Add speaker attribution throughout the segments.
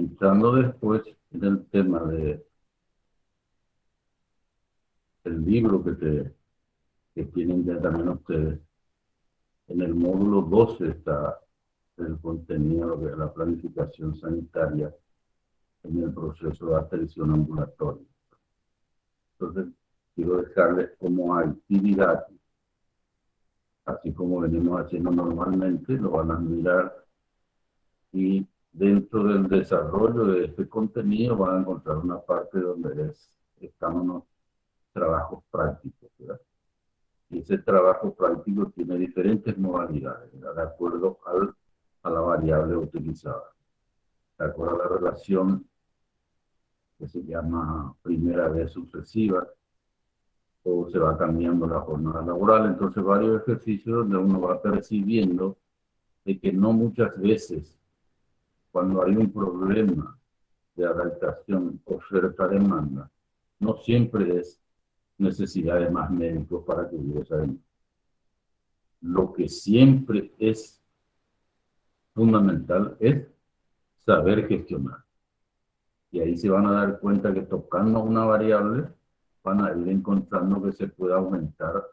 Speaker 1: Entrando después en el tema de el libro que tienen ya también ustedes, en el módulo 12 está el contenido de la planificación sanitaria en el proceso de atención ambulatoria. Entonces, quiero dejarles como actividad, así como venimos haciendo normalmente, lo van a mirar y dentro del desarrollo de este contenido van a encontrar una parte donde están unos trabajos prácticos, ¿verdad? Y ese trabajo práctico tiene diferentes modalidades, ¿verdad? De acuerdo a la variable utilizada, de acuerdo a la relación que se llama primera vez sucesiva, o se va cambiando la jornada laboral. Entonces, varios ejercicios donde uno va percibiendo de que no muchas veces, cuando hay un problema de adaptación oferta-demanda, no siempre es necesidad de más médicos para cubrir esa demanda. Lo que siempre es fundamental es saber gestionar. Y ahí se van a dar cuenta que tocando una variable van a ir encontrando que se puede aumentar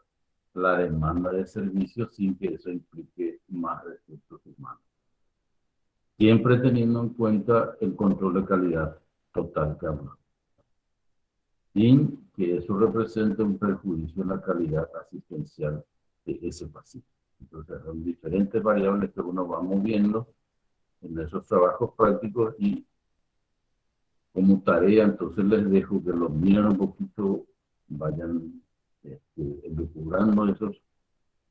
Speaker 1: la demanda de servicios sin que eso implique más recursos humanos. Siempre teniendo en cuenta el control de calidad total que hablamos, sin que eso represente un perjuicio en la calidad asistencial de ese paciente. Entonces, son diferentes variables que uno va moviendo en esos trabajos prácticos y como tarea, entonces les dejo que los miren un poquito, vayan elucubrando esos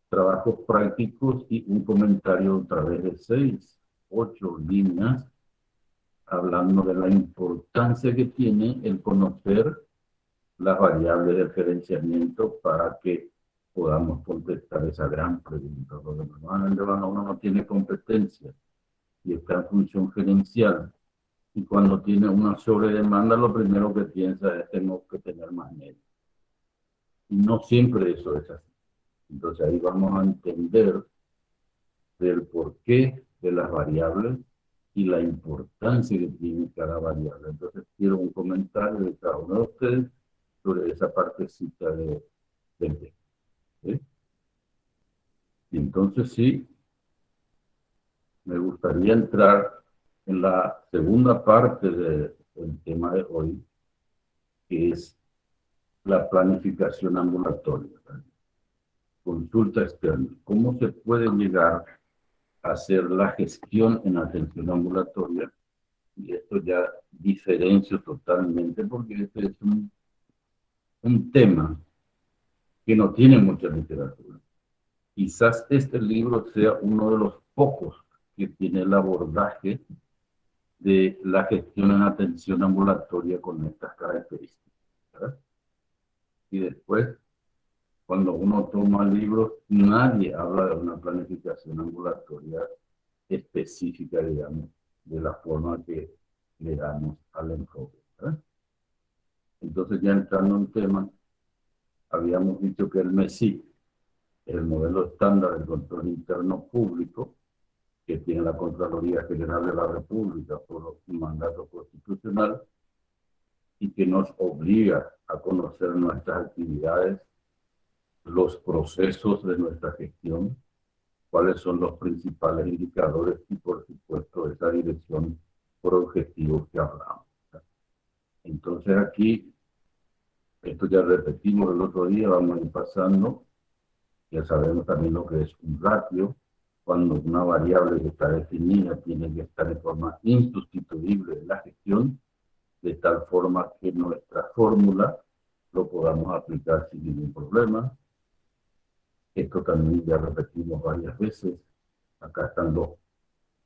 Speaker 1: trabajos prácticos y un comentario a través de 6, 8 líneas, hablando de la importancia que tiene el conocer las variables de referenciamiento para que podamos contestar esa gran pregunta. Porque normalmente cuando uno no tiene competencia y está en función gerencial, y cuando tiene una sobredemanda, lo primero que piensa es tengo que tener más medios. Y no siempre eso es así. Entonces ahí vamos a entender del porqué de las variables y la importancia que tiene cada variable. Entonces quiero un comentario de cada uno de ustedes sobre esa partecita del tema. ¿Sí? Y entonces sí, me gustaría entrar en la segunda parte del tema de hoy, que es la planificación ambulatoria. Consulta externa. ¿Cómo se puede llegar a hacer la gestión en atención ambulatoria? Y esto ya diferencio totalmente porque este es un tema que no tiene mucha literatura. Quizás este libro sea uno de los pocos que tiene el abordaje de la gestión en atención ambulatoria con estas características, ¿verdad? Y después, cuando uno toma libros, nadie habla de una planificación ambulatoria específica, digamos, de la forma que le damos al enfoque, ¿verdad? Entonces, ya entrando en tema, habíamos dicho que el MESI, el modelo estándar del control interno público, que tiene la Contraloría General de la República por un mandato constitucional y que nos obliga a conocer nuestras actividades, los procesos de nuestra gestión, cuáles son los principales indicadores y, por supuesto, esa dirección por objetivos que hablamos. Entonces aquí, esto ya repetimos el otro día, vamos a ir pasando, ya sabemos también lo que es un ratio, cuando una variable que está definida tiene que estar de forma insustituible en la gestión, de tal forma que nuestra fórmula lo podamos aplicar sin ningún problema. Esto también ya repetimos varias veces. Acá están los,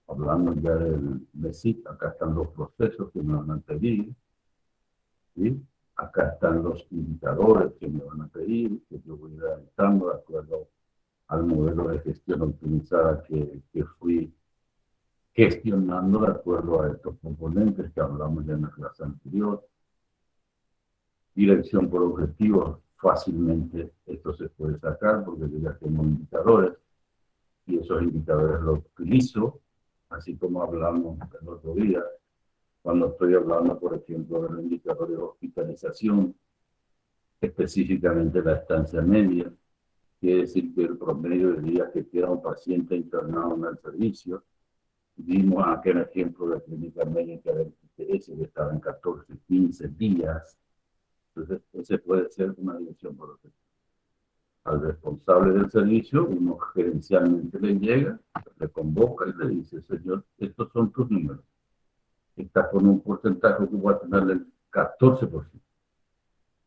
Speaker 1: hablando ya del MESIC, acá están los procesos que me van a pedir, ¿sí? Acá están los indicadores que me van a pedir, que yo voy realizando de acuerdo al modelo de gestión optimizada que fui gestionando de acuerdo a estos componentes que hablamos ya en la clase anterior. Dirección por objetivos, fácilmente esto se puede sacar porque yo ya tengo indicadores y esos indicadores los utilizo, así como hablamos el otro día Cuando estoy hablando, por ejemplo, de los indicadores de hospitalización, específicamente la estancia media, quiere decir que el promedio de días que queda un paciente internado en el servicio, vimos aquel ejemplo de clínica médica del ITS que estaba en 14, 15 días. Entonces, ese puede ser una dirección por ejemplo. Al responsable del servicio, uno gerencialmente le llega, le convoca y le dice, señor, estos son tus números. Estás con un porcentaje que va a tener del 14%.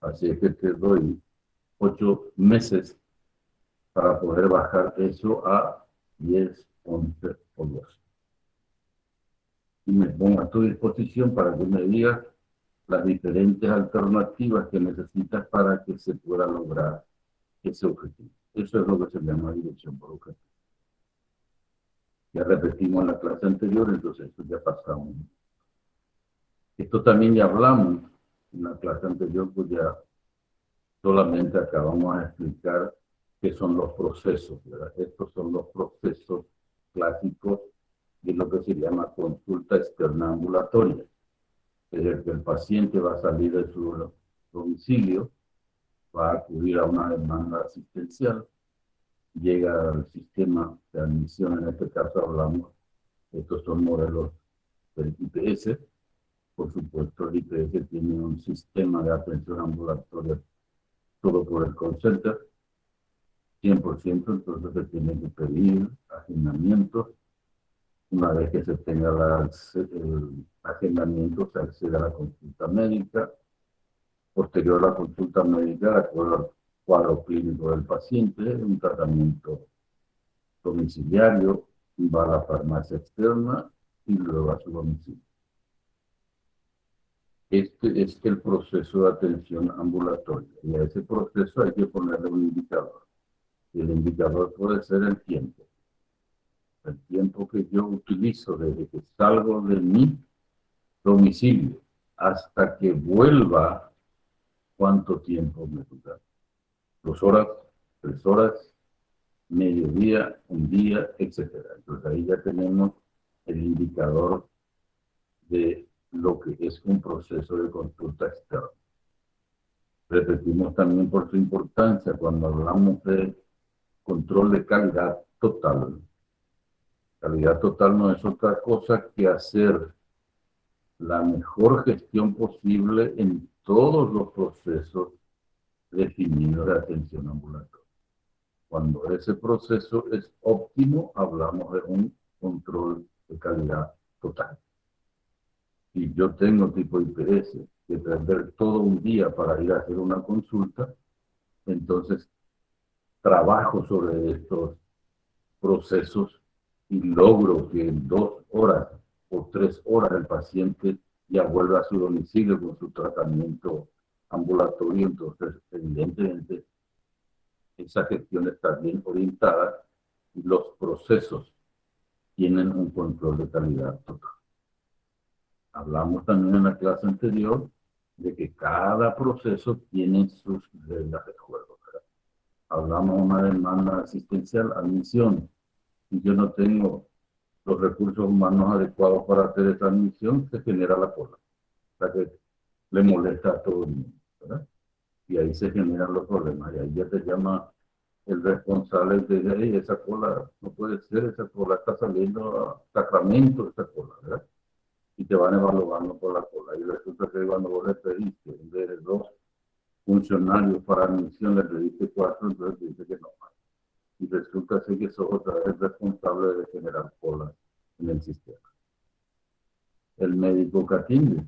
Speaker 1: Así es que te doy 8 meses para poder bajar eso a 10, 11 o 12. Y me pongo a tu disposición para que me digas las diferentes alternativas que necesitas para que se pueda lograr ese objetivo. Eso es lo que se llama dirección por objetivo. Ya repetimos en la clase anterior, entonces esto ya pasamos. Esto también ya hablamos en la clase anterior, pues ya solamente acabamos de explicar qué son los procesos, ¿verdad? Estos son los procesos clásicos de lo que se llama consulta externa ambulatoria. Es decir, que el paciente va a salir de su domicilio, va a acudir a una demanda asistencial, llega al sistema de admisión, en este caso hablamos, estos son modelos del IPS. Por supuesto, el IPS tiene un sistema de atención ambulatoria todo por el call center, 100%, entonces se tiene que pedir agendamientos. Una vez que se tenga el agendamiento, se accede a la consulta médica. Posterior a la consulta médica, de acuerdo al cuadro clínico del paciente, un tratamiento domiciliario, va a la farmacia externa y luego a su domicilio. Este es el proceso de atención ambulatoria y a ese proceso hay que ponerle un indicador. Y el indicador puede ser el tiempo. El tiempo que yo utilizo desde que salgo de mi domicilio hasta que vuelva, ¿cuánto tiempo me toca? 2 horas, 3 horas, mediodía, un día, etc. Entonces ahí ya tenemos el indicador de lo que es un proceso de consulta externa. Repetimos también por su importancia cuando hablamos de control de calidad total. Calidad total no es otra cosa que hacer la mejor gestión posible en todos los procesos definidos de atención ambulatoria. Cuando ese proceso es óptimo, hablamos de un control de calidad total. Si yo tengo tipo IPS que perder todo un día para ir a hacer una consulta, entonces trabajo sobre estos procesos y logro que en 2 horas o 3 horas el paciente ya vuelva a su domicilio con su tratamiento ambulatorio. Entonces, evidentemente, esa gestión está bien orientada y los procesos tienen un control de calidad total. Hablamos también en la clase anterior de que cada proceso tiene sus reglas de juego, ¿verdad? Hablamos de una demanda asistencial, admisión. Si yo no tengo los recursos humanos adecuados para hacer esa admisión, se genera la cola. O sea que le molesta a todo el mundo, ¿verdad? Y ahí se generan los problemas. Y ahí ya te llama el responsable de hey, esa cola no puede ser, esa cola está saliendo a Sacramento, esa cola, ¿verdad? Y te van evaluando por la cola. Y resulta que cuando vos le pediste, en vez de 2 funcionarios para admisión, le pediste 4, entonces te dice que no. Y resulta ser que sos otra vez responsable de generar cola en el sistema. El médico que atiende,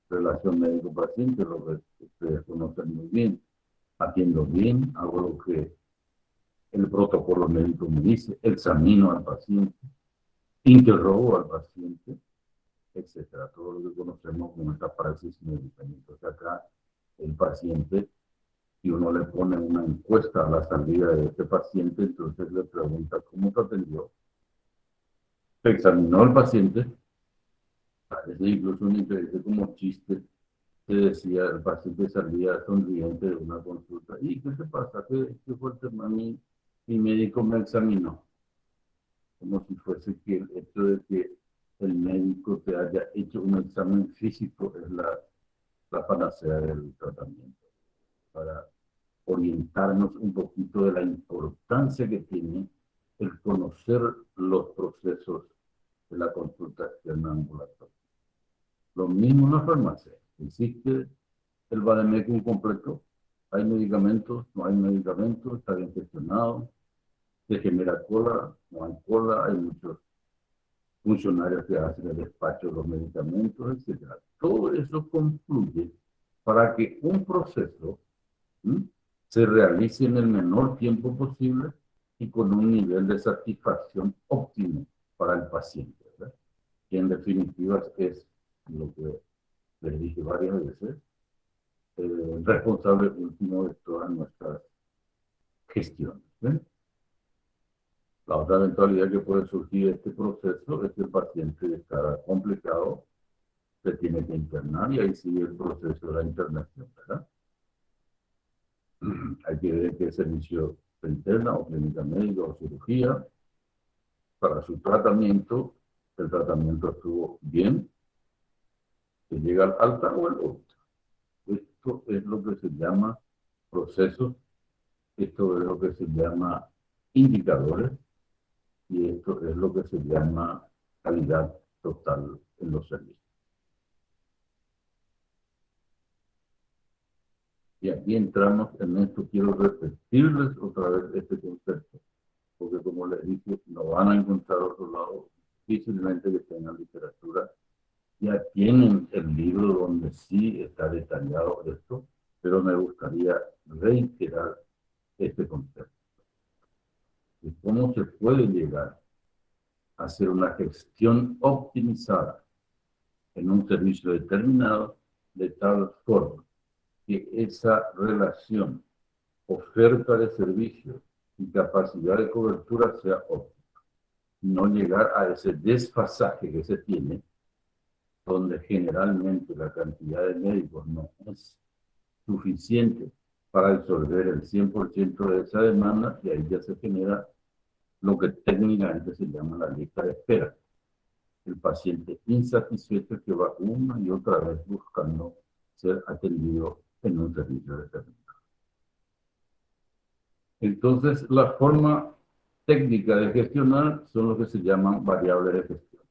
Speaker 1: relación médico-paciente, lo que ustedes conocen muy bien. Atiendo bien, hago lo que el protocolo médico me dice, examino al paciente, interrogo al paciente, etcétera. Todo lo que conocemos como esta praxis médica. Entonces acá el paciente, si uno le pone una encuesta a la salida de este paciente, entonces le pregunta cómo te atendió. Se examinó al paciente, parece incluso un interés como chiste, que decía, el paciente salía sonriente de una consulta. ¿Y qué te pasa? ¿Qué fue el tema? Mi médico me examinó. Como si fuese que el hecho de que el médico médico te haya hecho un examen físico es la panacea del tratamiento, para orientarnos un poquito de la importancia que tiene el conocer los procesos de la consultación ambulatoria. Lo mismo en la farmacia. Existe el vademecum completo. Hay medicamentos, no hay medicamentos, está bien gestionado, se genera cola, no hay cola, hay muchos funcionarios que hacen el despacho de los medicamentos, etc. Todo eso confluye para que un proceso se realice en el menor tiempo posible y con un nivel de satisfacción óptimo para el paciente, ¿verdad? Que en definitiva es lo que les dije varias veces, responsable último de todas nuestras gestiones. ¿Ven? La otra eventualidad que puede surgir de este proceso es que el paciente está complicado, se tiene que internar y ahí sigue el proceso de la internación, ¿verdad? Hay que ver qué servicio se interna o clínica médica o cirugía. Para su tratamiento, el tratamiento estuvo bien, se llega al alta o el alta. Esto es lo que se llama procesos, esto es lo que se llama indicadores y esto es lo que se llama calidad total en los servicios. Y aquí entramos en esto, quiero repetirles otra vez este concepto, porque como les dije, no van a encontrar otro lado, difícilmente que tengan literatura. Ya tienen el libro donde sí está detallado esto, pero me gustaría reiterar este concepto. De cómo se puede llegar a hacer una gestión optimizada en un servicio determinado de tal forma que esa relación oferta de servicios y capacidad de cobertura sea óptima. No llegar a ese desfasaje que se tiene, donde generalmente la cantidad de médicos no es suficiente para resolver el 100% de esa demanda, y ahí ya se genera lo que técnicamente se llama la lista de espera. El paciente insatisfecho que va una y otra vez buscando ser atendido en un servicio determinado. Entonces, la forma técnica de gestionar son lo que se llaman variables de gestión.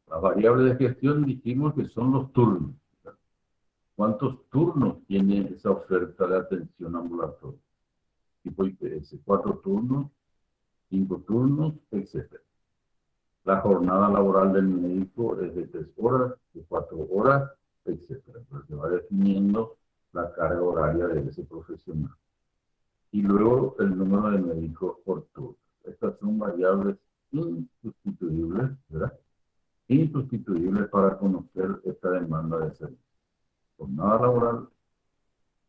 Speaker 1: Las variables de gestión dijimos que son los turnos. ¿Cuántos turnos tiene esa oferta de atención ambulatoria? Tipo IPS, 4 turnos, 5 turnos, etc. La jornada laboral del médico es de 3 horas, de 4 horas, etc. Entonces se va definiendo la carga horaria de ese profesional. Y luego el número de médicos por turno. Estas son variables insustituibles, ¿verdad? Insustituibles para conocer esta demanda de servicio. Jornada laboral,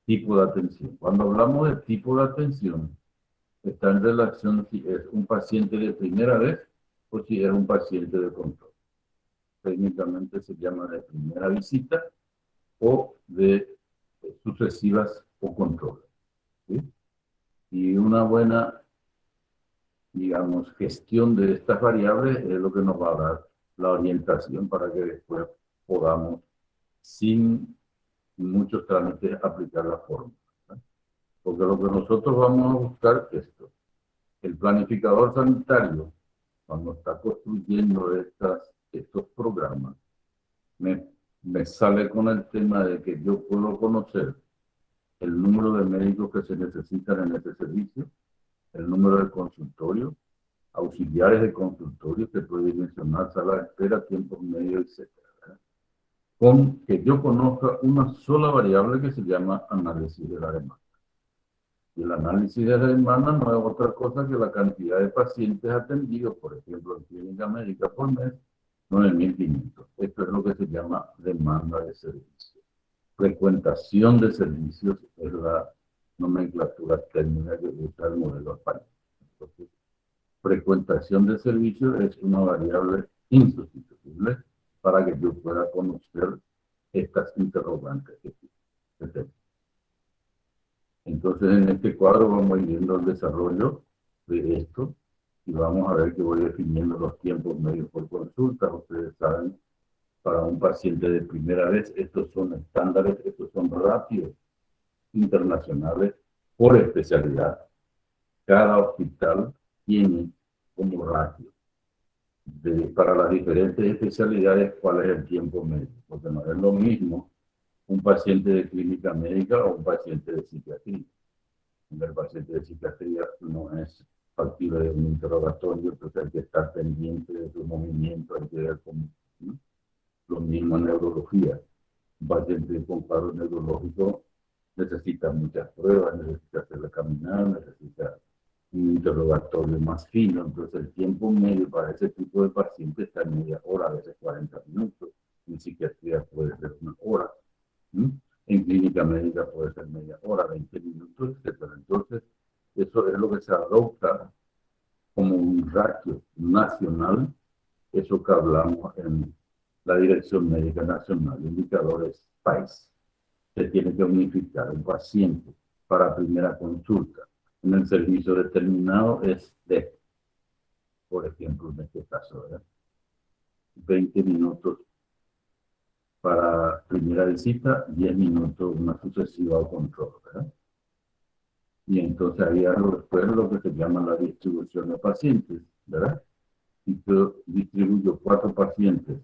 Speaker 1: tipo de atención. Cuando hablamos de tipo de atención, está en relación si es un paciente de primera vez o si es un paciente de control. Técnicamente se llama de primera visita o de sucesivas o control. ¿Sí? Y una buena, digamos, gestión de estas variables es lo que nos va a dar la orientación para que después podamos, sin muchos trámites, aplicar la fórmula. Porque lo que nosotros vamos a buscar es esto. El planificador sanitario, cuando está construyendo estos programas, me sale con el tema de que yo puedo conocer el número de médicos que se necesitan en ese servicio, el número de consultorios, auxiliares de consultorios, que puede mencionar sala de espera, tiempos medios, etc. Con que yo conozca una sola variable que se llama análisis de la demanda. Y el análisis de la demanda no es otra cosa que la cantidad de pacientes atendidos, por ejemplo, en clínica médica por mes, 9.500. Esto es lo que se llama demanda de servicios. Frecuentación de servicios es la nomenclatura técnica que usa el modelo español. Entonces, frecuentación de servicios es una variable insustituible para que yo pueda conocer estas interrogantes que tengo. Entonces, en este cuadro vamos viendo el desarrollo de esto Y vamos a ver que voy definiendo los tiempos medios por consulta. Ustedes saben, para un paciente de primera vez, estos son estándares, estos son ratios internacionales por especialidad. Cada hospital tiene como ratio para las diferentes especialidades cuál es el tiempo medio, porque no es lo mismo un paciente de clínica médica o un paciente de psiquiatría. El paciente de psiquiatría no es factible de un interrogatorio, entonces hay que estar pendiente de su movimiento, hay que ver cómo, ¿no? Lo mismo en neurología. Un paciente con paro neurológico necesita muchas pruebas, necesita hacerle caminar, necesita un interrogatorio más fino, entonces el tiempo medio para ese tipo de paciente está en media hora, a veces 40 minutos, en psiquiatría puede ser una hora, ¿sí? En clínica médica puede ser media hora, 20 minutos, etc. Entonces, eso es lo que se adopta como un ratio nacional, eso que hablamos en la Dirección Médica Nacional, indicadores PAIS. Se tiene que unificar un paciente para primera consulta en el servicio determinado es de, por ejemplo, en este caso, ¿verdad? 20 minutos para primera visita, 10 minutos una sucesiva o control, ¿verdad? Y entonces hay algo después lo que se llama la distribución de pacientes, ¿verdad? Si yo distribuyo 4 pacientes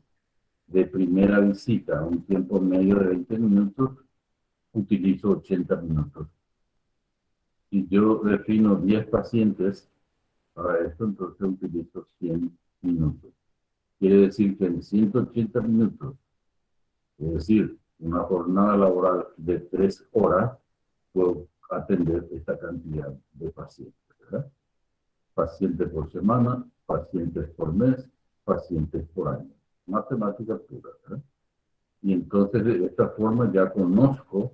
Speaker 1: de primera visita a un tiempo medio de 20 minutos, utilizo 80 minutos. Si yo defino 10 pacientes para esto, entonces utilizo 100 minutos. Quiere decir que en 180 minutos, es decir, una jornada laboral de 3 horas, puedo atender esta cantidad de pacientes, ¿verdad? Pacientes por semana, pacientes por mes, pacientes por año. Matemática pura, ¿verdad? Y entonces de esta forma ya conozco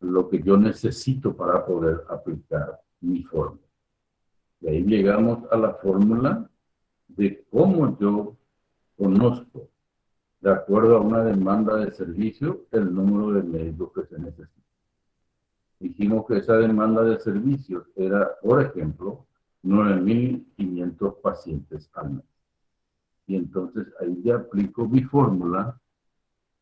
Speaker 1: lo que yo necesito para poder aplicar mi fórmula. Y ahí llegamos a la fórmula de cómo yo conozco, de acuerdo a una demanda de servicio, el número de médicos que se necesita. Dijimos que esa demanda de servicios era, por ejemplo, 9.500 pacientes al mes. Y entonces ahí ya aplico mi fórmula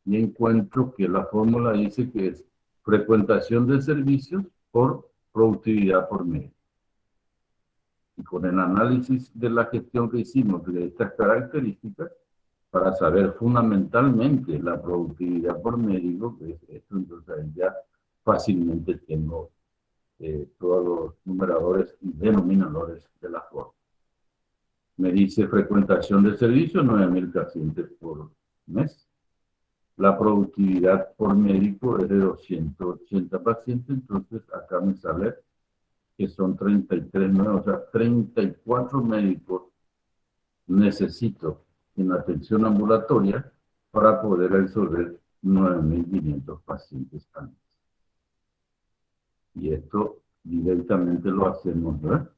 Speaker 1: y encuentro que la fórmula dice que es frecuentación de servicios por productividad por médico. Y con el análisis de la gestión que hicimos de estas características, para saber fundamentalmente la productividad por médico, que es esto, entonces ya fácilmente tengo todos los numeradores y denominadores de la forma. Me dice frecuentación de servicio, 9.000 pacientes por mes. La productividad por médico es de 280 pacientes, entonces acá me sale que son 33 nuevos, o sea, 34 médicos necesito en atención ambulatoria para poder resolver 9.500 pacientes al mes. Y esto directamente lo hacemos, ¿verdad?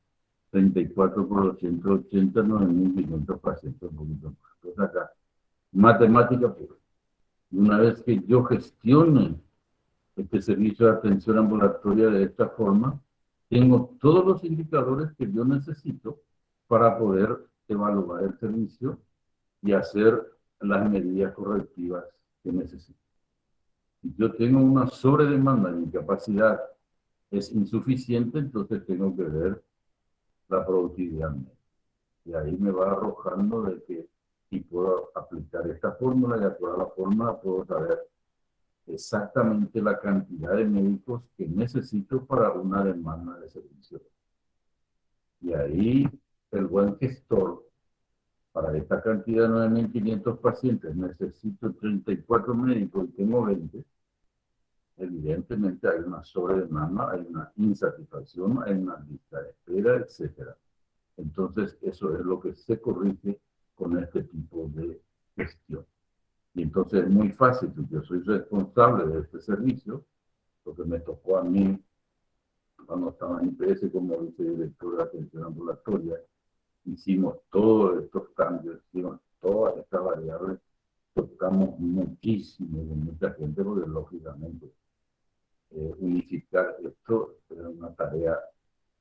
Speaker 1: 34 por 280, 9.500 pacientes, un poquito más. Entonces acá, matemática pura. Y una vez que yo gestione este servicio de atención ambulatoria de esta forma, tengo todos los indicadores que yo necesito para poder evaluar el servicio y hacer las medidas correctivas que necesito. Si yo tengo una sobredemanda y mi capacidad es insuficiente, entonces tengo que ver la productividad media. Y ahí me va arrojando de que si puedo aplicar esta fórmula, y de acuerdo a la fórmula puedo saber exactamente la cantidad de médicos que necesito para una demanda de servicio. Y ahí el buen gestor, para esta cantidad de 9.500 pacientes, necesito 34 médicos y tengo 20. Evidentemente hay una sobredemanda, hay una insatisfacción, hay una lista de espera, etc. Entonces, eso es lo que se corrige con este tipo de gestión. Y entonces es muy fácil, yo soy responsable de este servicio, porque me tocó a mí, cuando estaba en IPS como vicedirector de atención ambulatoria, hicimos todos estos cambios, hicimos todas estas variables, tocamos muchísimo de mucha gente, porque lógicamente unificar esto es una tarea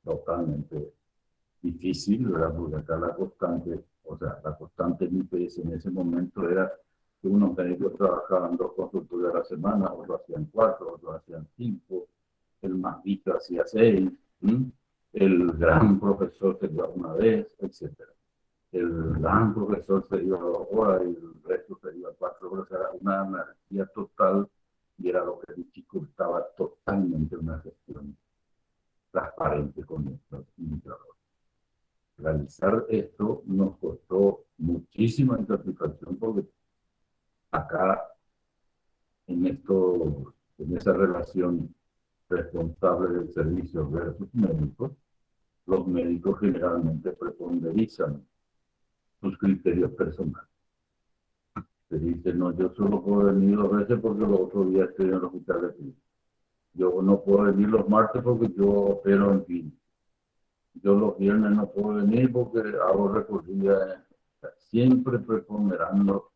Speaker 1: totalmente difícil, ¿verdad? Porque acá la constante, o sea, la constante en IPS en ese momento era que unos médicos trabajaban 2 consultorios a la semana, otros hacían 4, otros hacían 5, el más rico hacía 6, el gran profesor se iba una vez, etcétera. El gran profesor se iba 2 horas y el resto se iba 4 horas. Era una anarquía total y era lo que dificultaba totalmente una gestión transparente con nuestros indicadores. Realizar esto nos costó muchísima insatisfacción porque acá en esa relación responsable del servicio versus médicos, los médicos generalmente preponderizan sus criterios personales. Se dice, no, yo solo puedo venir 2 veces porque los otros días estoy en el hospital de clínica. Yo no puedo venir los martes porque yo opero en clínica. Yo los viernes no puedo venir porque hago recorridas, siempre preponderando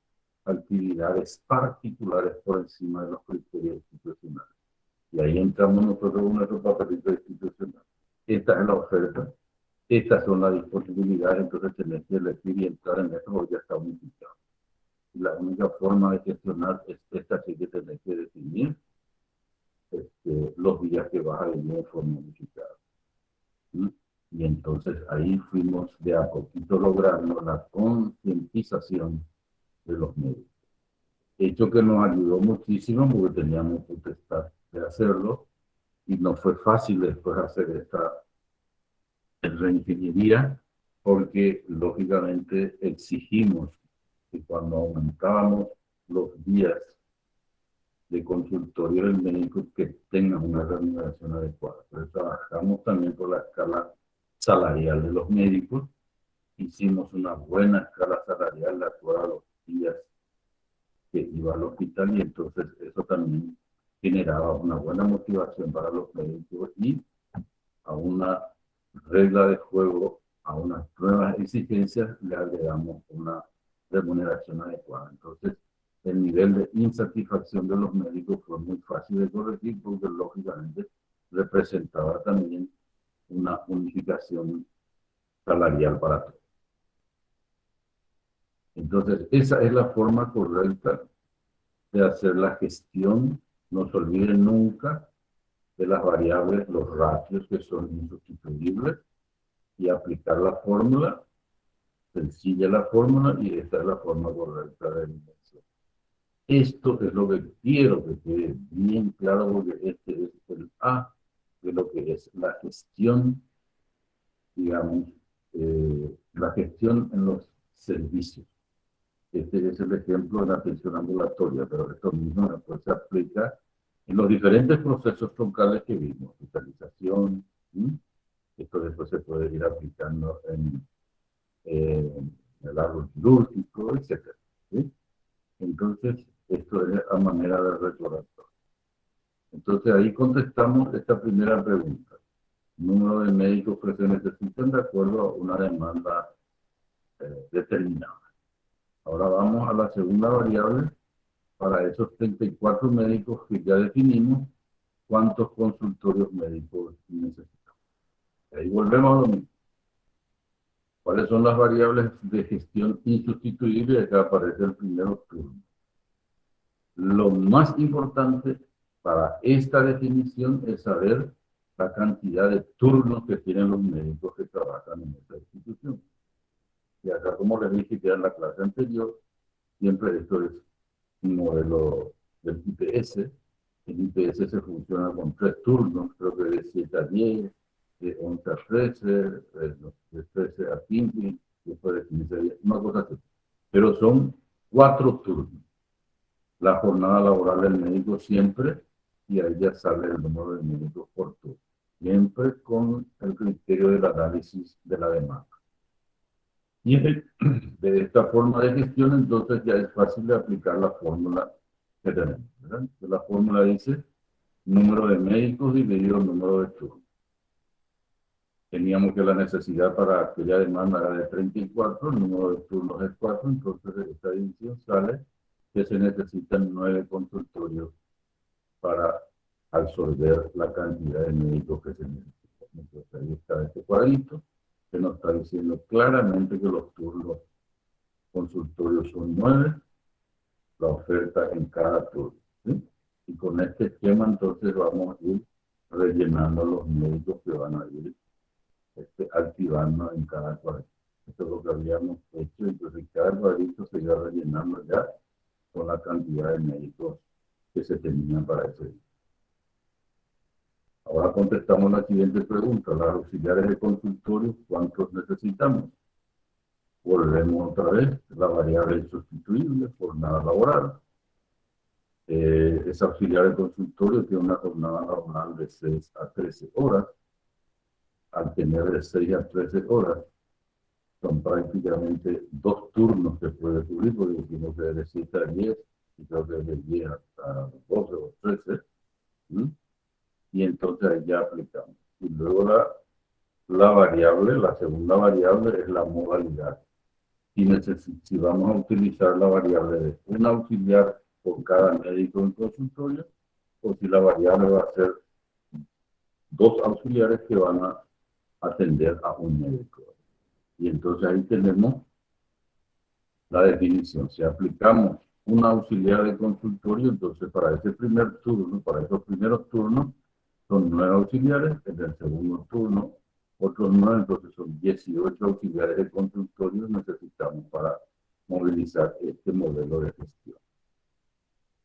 Speaker 1: actividades particulares por encima de los criterios institucionales. Y ahí entramos nosotros con nuestro papelito institucional. Esta es la oferta, estas son las disponibilidades, entonces tenés que elegir y entrar en esto porque ya está unificado. Y la única forma de gestionar es esta, así que tenés que definir los días que vas a venir de forma unificada. Y entonces ahí fuimos de a poquito logrando la concientización de los médicos. Hecho que nos ayudó muchísimo porque teníamos potestad de hacerlo y no fue fácil después hacer esta reingeniería porque lógicamente exigimos que cuando aumentábamos los días de consultorio del médico que tengan una remuneración adecuada. Entonces trabajamos también por la escala salarial de los médicos. Hicimos una buena escala salarial de acuerdo a los días que iba al hospital y entonces eso también generaba una buena motivación para los médicos y a una regla de juego, a unas nuevas exigencias le agregamos una remuneración adecuada. Entonces, el nivel de insatisfacción de los médicos fue muy fácil de corregir porque lógicamente representaba también una unificación salarial para todos. Entonces, esa es la forma correcta de hacer la gestión. No se olviden nunca de las variables, los ratios que son insustituibles y aplicar la fórmula, sencilla la fórmula y esta es la forma correcta de inversión. Esto es lo que quiero que quede bien claro porque este es el A de lo que es la gestión, digamos, la gestión en los servicios. Este es el ejemplo de la atención ambulatoria, pero esto mismo después se aplica en los diferentes procesos troncales que vimos, hospitalización, esto después se puede ir aplicando en el árbol quirúrgico, etc. ¿Sí? Entonces, esto es a manera de recordatorio. Entonces, ahí contestamos esta primera pregunta. Número de médicos que se necesitan de acuerdo a una demanda determinada. Ahora vamos a la segunda variable. Para esos 34 médicos que ya definimos, ¿cuántos consultorios médicos necesitamos? Ahí volvemos a lo mismo. ¿Cuáles son las variables de gestión insustituible? Acá aparece el primero turno. Lo más importante para esta definición es saber la cantidad de turnos que tienen los médicos que trabajan en esta institución. Y acá, como les dije ya en la clase anterior, siempre esto es un modelo del IPS. El IPS se funciona con 3 turnos, creo que de 7 a 10, de 11 a 13, de 13 a 15, después de 15 a 10, una cosa así. Pero son 4 turnos. La jornada laboral del médico siempre, y ahí ya sale el número de médicos por turno. Siempre con el criterio del análisis de la demanda. Y de esta forma de gestión, entonces ya es fácil de aplicar la fórmula que tenemos, ¿verdad? La fórmula dice número de médicos dividido el número de turnos. Teníamos que la necesidad para aquella demanda era de 34, el número de turnos es 4, entonces de esta división sale que se necesitan 9 consultorios para absorber la cantidad de médicos que se necesitan. Entonces ahí está este cuadrito. que nos está diciendo claramente que los turnos consultorios son 9, la oferta en cada turno, ¿sí? Y con este esquema entonces vamos a ir rellenando los médicos que van a ir activando en cada cuadrito. Esto es lo que habíamos hecho, entonces cada cuadrito se iba rellenando ya con la cantidad de médicos que se tenían para ese día. Ahora contestamos la siguiente pregunta. Las auxiliares de consultorio, ¿cuántos necesitamos? Volvemos otra vez. La variable insustituible, jornada laboral. Esa auxiliar de consultorio tiene una jornada laboral de 6 a 13 horas. Al tener de 6 a 13 horas, son prácticamente 2 turnos que puede cubrir, porque decimos que de 7 a 10, y creo que de 10 hasta 12 o 13. Y entonces ahí ya aplicamos. Y luego la variable, la segunda variable es la modalidad. Y si vamos a utilizar la variable de un auxiliar por cada médico en consultorio, o si la variable va a ser 2 auxiliares que van a atender a un médico. Y entonces ahí tenemos la definición. Si aplicamos un auxiliar de consultorio, entonces para ese primer turno, para esos primeros turnos, son 9 auxiliares. En el segundo turno, otros 9, entonces son 18 auxiliares de consultorio necesitamos para movilizar este modelo de gestión.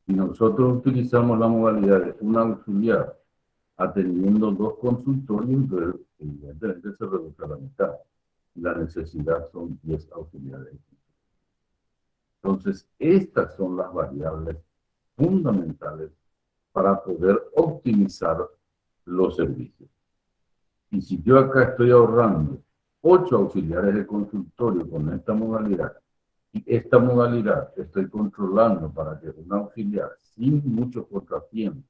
Speaker 1: Si nosotros utilizamos la modalidad de un auxiliar atendiendo 2 consultorios, entonces evidentemente se reduce a la mitad. La necesidad son 10 auxiliares. Entonces, estas son las variables fundamentales para poder optimizar los servicios. Y si yo acá estoy ahorrando 8 auxiliares de consultorio con esta modalidad, y esta modalidad estoy controlando para que un auxiliar sin mucho contratiempo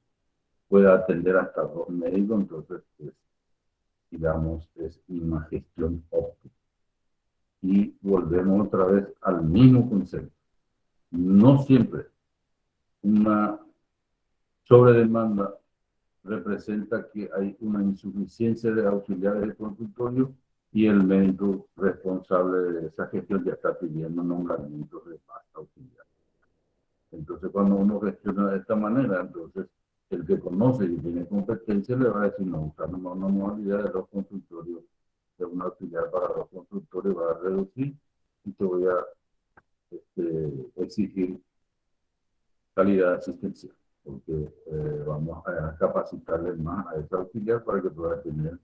Speaker 1: pueda atender hasta 2 médicos, entonces, digamos, es una gestión óptima. Y volvemos otra vez al mismo concepto. No siempre una sobredemanda representa que hay una insuficiencia de auxiliares de consultorio y el médico responsable de esa gestión ya está pidiendo nombramientos de más auxiliares. Entonces, cuando uno gestiona de esta manera, entonces el que conoce y tiene competencia le va a decir, no, usando una modalidad de 2 consultorios, de un auxiliar para 2 consultorios va a reducir y te voy a exigir calidad asistencial, porque vamos a capacitarle más a ese auxiliar para que pueda tener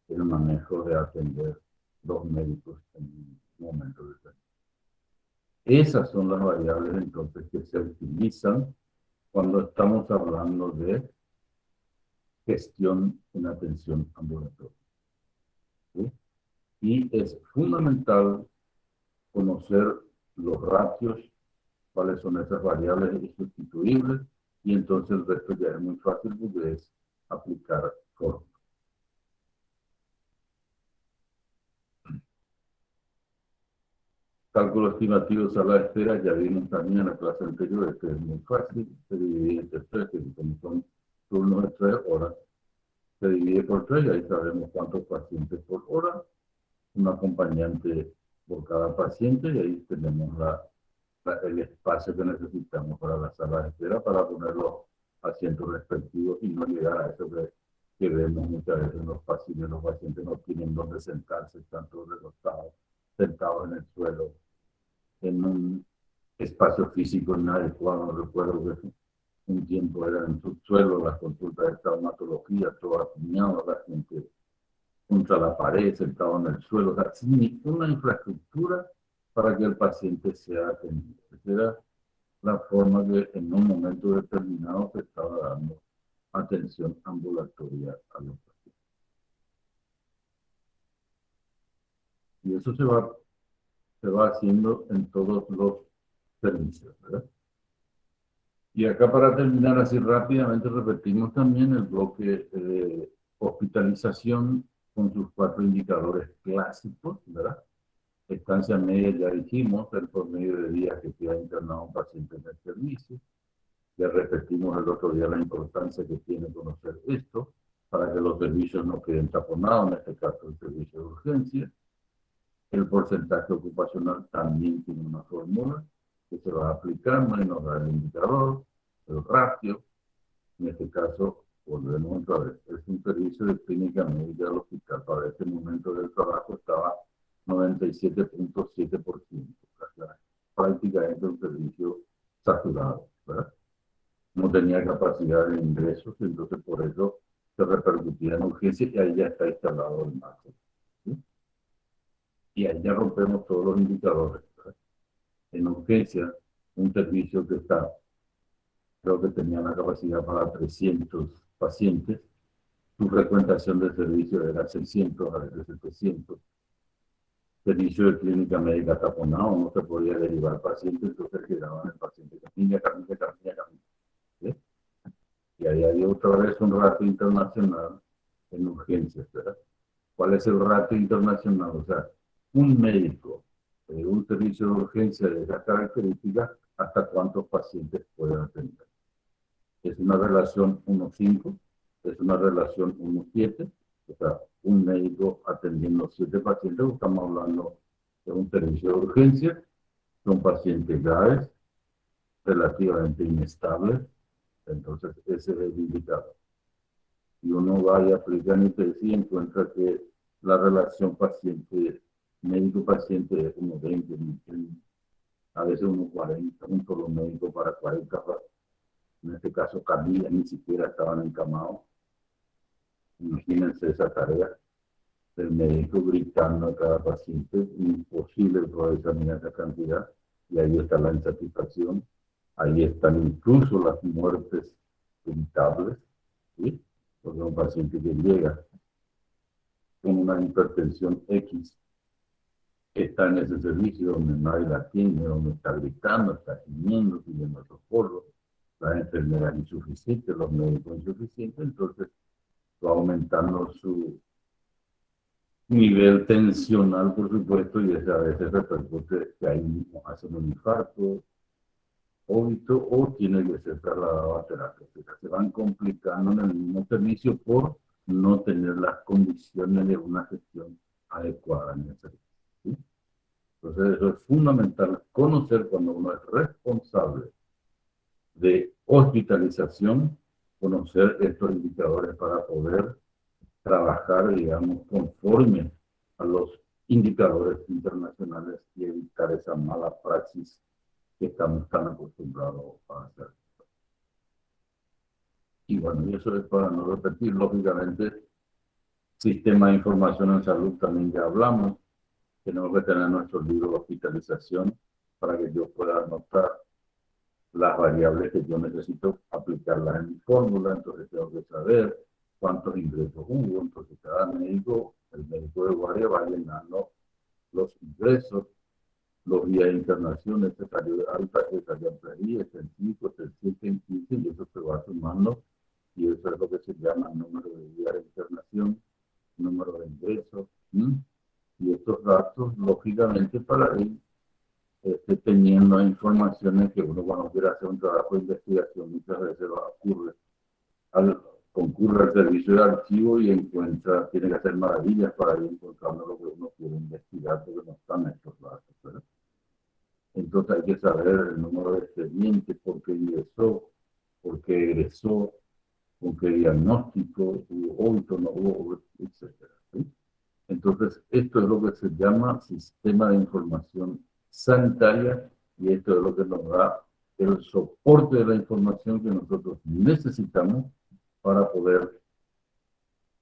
Speaker 1: el manejo de atender 2 médicos en un momento determinado. Esas son las variables entonces que se utilizan cuando estamos hablando de gestión en atención ambulatoria. ¿Sí? Y es fundamental conocer los ratios, cuáles son esas variables insustituibles, y entonces el resto ya es muy fácil porque es aplicar fórmulas. Cálculo estimativo de sala de espera, ya vimos también en la clase anterior, este es muy fácil, se divide entre 3, que como son turnos de 3 horas, se divide por 3 y ahí sabemos cuántos pacientes por hora, un acompañante por cada paciente, y ahí tenemos el espacio que necesitamos para la sala de espera para poner los asientos respectivos y no llegar a eso que vemos muchas veces en los pacientes. Los pacientes no tienen dónde sentarse, están todos recostados, sentados en el suelo, en un espacio físico inadecuado. Recuerdo que un tiempo era en subsuelo las consultas de traumatología, todo apiñado, la gente contra la pared, sentado en el suelo, o sea, sin ninguna infraestructura para que el paciente sea atendido. Esa era la forma que en un momento determinado se estaba dando atención ambulatoria a los pacientes. Y eso se va haciendo en todos los servicios, ¿verdad? Y acá para terminar así rápidamente repetimos también el bloque de hospitalización con sus 4 indicadores clásicos, ¿verdad? Estancia media, ya dijimos, el promedio de días que queda internado un paciente en el servicio. Ya repetimos el otro día la importancia que tiene conocer esto para que los servicios no queden taponados, en este caso el servicio de urgencia. El porcentaje ocupacional también tiene una fórmula que se va aplicando y nos da el indicador, el ratio. En este caso, volvemos otra vez, es un servicio de clínica médica del hospital. Para este momento del trabajo estaba 97.7%, prácticamente un servicio saturado, ¿verdad? No tenía capacidad de ingresos, entonces por eso se repercutía en urgencia y ahí ya está instalado el máximo. ¿Sí? Y ahí ya rompemos todos los indicadores, ¿verdad? En urgencia, un servicio que está, creo que tenía la capacidad para 300 pacientes, su frecuentación de servicio era 600 a veces 700. Servicio de clínica médica taponado, no se podía derivar pacientes, entonces quedaban el paciente camina. ¿Sí? Y ahí hay otra vez un ratio internacional en urgencias, ¿verdad? ¿Cuál es el ratio internacional? O sea, un médico de un servicio de urgencia de esas características, ¿hasta cuántos pacientes puede atender? Es una relación 1:5, es una relación 1:7, o sea, un médico atendiendo 7 pacientes, estamos hablando de un servicio de urgencia, son pacientes graves, relativamente inestables, entonces ese es el indicador. Y uno va y aplica en IPC y encuentra que la relación paciente, médico-paciente es 1:20, a veces 1:40, un solo médico para 40, en este caso camillas ni siquiera estaban encamados. Imagínense esa tarea del médico gritando a cada paciente, imposible poder examinar esa cantidad, y ahí está la insatisfacción, ahí están incluso las muertes evitables, ¿sí? Porque un paciente que llega con una hipertensión X, está en ese servicio donde nadie la atiende, donde está gritando, está gimiendo, pidiendo socorro, las enfermeras insuficientes, los médicos insuficientes, entonces va aumentando su nivel tensional, por supuesto, y a veces repercute que ahí mismo hacen un infarto, óbito o tiene que ser trasladado a terapia. O sea, se van complicando en el mismo servicio por no tener las condiciones de una gestión adecuada en el servicio. ¿Sí? Entonces, eso es fundamental conocer cuando uno es responsable de hospitalización, conocer estos indicadores para poder trabajar, digamos, conforme a los indicadores internacionales y evitar esa mala praxis que estamos tan acostumbrados a hacer. Y bueno, y eso es para no repetir, lógicamente, sistema de información en salud también ya hablamos. Tenemos que tener nuestro libro de hospitalización para que yo pueda anotar las variables que yo necesito aplicarlas en mi fórmula, entonces tengo que saber cuántos ingresos hubo, entonces cada médico, el médico de guardia va llenando los ingresos, los días de internación, este salió de alta, este salió en 3 días, este en 5, este en 7, en 15, y eso se va sumando, y eso es lo que se llama número de días de internación, número de ingresos, y estos datos, lógicamente, para ir teniendo informaciones que uno cuando quiere hacer un trabajo de investigación muchas veces concurre al servicio de archivo y encuentra, tiene que hacer maravillas para ir encontrando lo que uno quiere investigar porque no están estos datos, ¿verdad? Entonces hay que saber el número de expedientes, por qué ingresó, por qué egresó, con qué diagnóstico, hubo óbito, no hubo, etc. ¿Sí? Entonces esto es lo que se llama sistema de información sanitaria y esto es lo que nos da el soporte de la información que nosotros necesitamos para poder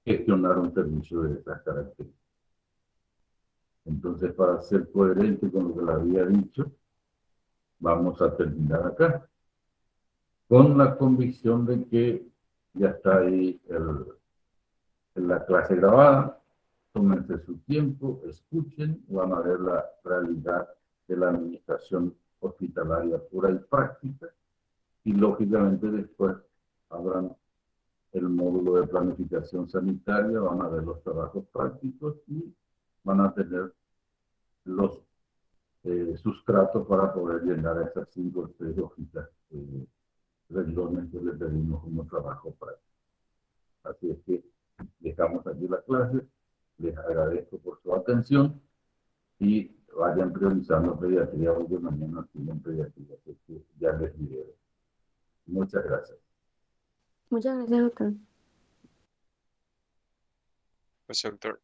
Speaker 1: gestionar un servicio de estas características. Entonces, para ser coherente con lo que le había dicho, vamos a terminar acá, con la convicción de que ya está ahí la clase grabada. Tómense su tiempo, escuchen, van a ver la realidad de la administración hospitalaria pura y práctica, y lógicamente después habrán el módulo de planificación sanitaria, van a ver los trabajos prácticos y van a tener los sustratos para poder llenar esas 5 o 6 hojitas renglones que les pedimos como trabajo práctico. Así es que dejamos aquí la clase, les agradezco por su atención y vayan priorizando pediatría hoy de mañana tienen pediatría, así que ya les diré. Muchas gracias.
Speaker 2: Muchas gracias, doctor.
Speaker 3: Pues, doctor.